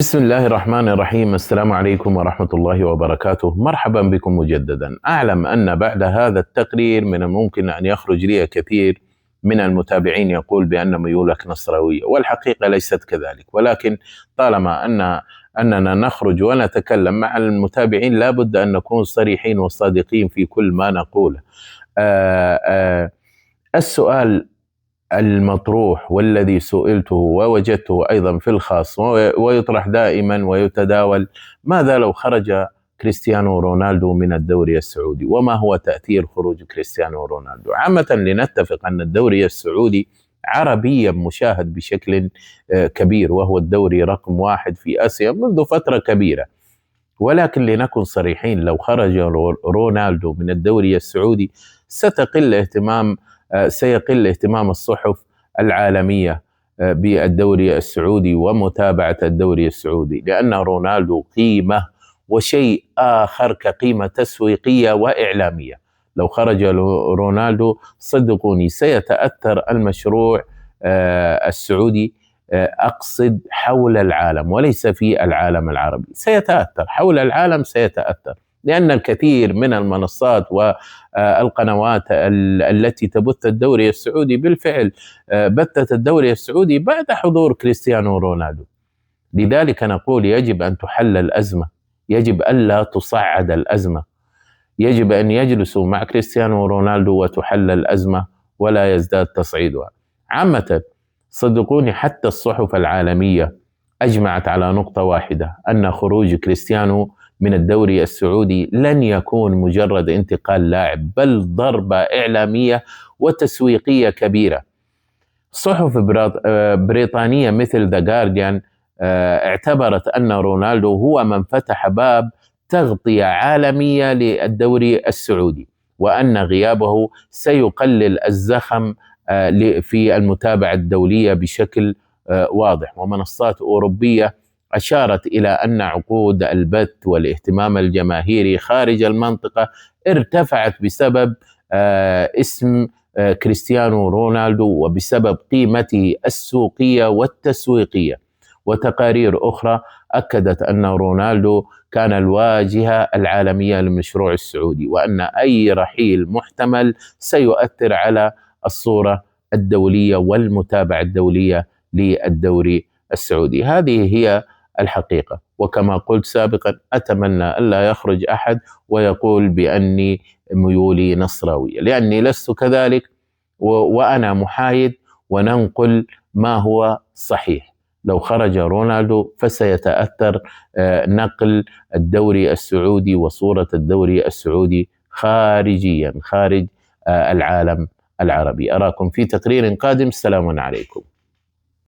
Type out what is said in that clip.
بسم الله الرحمن الرحيم. السلام عليكم ورحمة الله وبركاته. مرحبا بكم مجددا. أعلم أن بعد هذا التقرير من الممكن أن يخرج لي كثير من المتابعين يقول بأن ميولك نصراوية، والحقيقة ليست كذلك، ولكن طالما أننا نخرج ونتكلم مع المتابعين لابد أن نكون صريحين وصادقين في كل ما نقوله. السؤال المطروح والذي سئلته ووجدته أيضا في الخاص ويطرح دائما ويتداول: ماذا لو خرج كريستيانو رونالدو من الدوري السعودي؟ وما هو تأثير خروج كريستيانو رونالدو؟ عامة لنتفق أن الدوري السعودي عربيا مشاهد بشكل كبير، وهو الدوري رقم 1 في آسيا منذ فترة كبيرة، ولكن لنكن صريحين، لو خرج رونالدو من الدوري السعودي سيقل اهتمام الصحف العالمية بالدوري السعودي ومتابعة الدوري السعودي، لأن رونالدو قيمة وشيء آخر كقيمة تسويقية وإعلامية. لو خرج رونالدو صدقوني سيتأثر المشروع السعودي، أقصد حول العالم وليس في العالم العربي، سيتأثر حول العالم، سيتأثر لأن الكثير من المنصات والقنوات التي تبث الدوري السعودي بالفعل بثت الدوري السعودي بعد حضور كريستيانو رونالدو. لذلك نقول يجب أن تحل الأزمة، يجب ألا تصعد الأزمة، يجب أن يجلسوا مع كريستيانو رونالدو وتحل الأزمة ولا يزداد تصعيدها. عامة صدقوني حتى الصحف العالمية أجمعت على نقطة واحدة: أن خروج كريستيانو من الدوري السعودي لن يكون مجرد انتقال لاعب، بل ضربة إعلامية وتسويقية كبيرة. صحف بريطانية مثل The Guardian اعتبرت أن رونالدو هو من فتح باب تغطية عالمية للدوري السعودي، وأن غيابه سيقلل الزخم في المتابعة الدولية بشكل واضح. ومنصات أوروبية أشارت إلى أن عقود البث والاهتمام الجماهيري خارج المنطقة ارتفعت بسبب اسم كريستيانو رونالدو وبسبب قيمته السوقية والتسويقية. وتقارير أخرى أكدت أن رونالدو كان الواجهة العالمية للمشروع السعودي، وأن أي رحيل محتمل سيؤثر على الصورة الدولية والمتابعة الدولية للدوري السعودي. هذه هي الحقيقة، وكما قلت سابقا أتمنى ألا يخرج أحد ويقول بأني ميولي نصراوية، لأني لست كذلك، وأنا محايد وننقل ما هو صحيح. لو خرج رونالدو فسيتأثر نقل الدوري السعودي وصورة الدوري السعودي خارج العالم العربي. أراكم في تقرير قادم. السلام عليكم.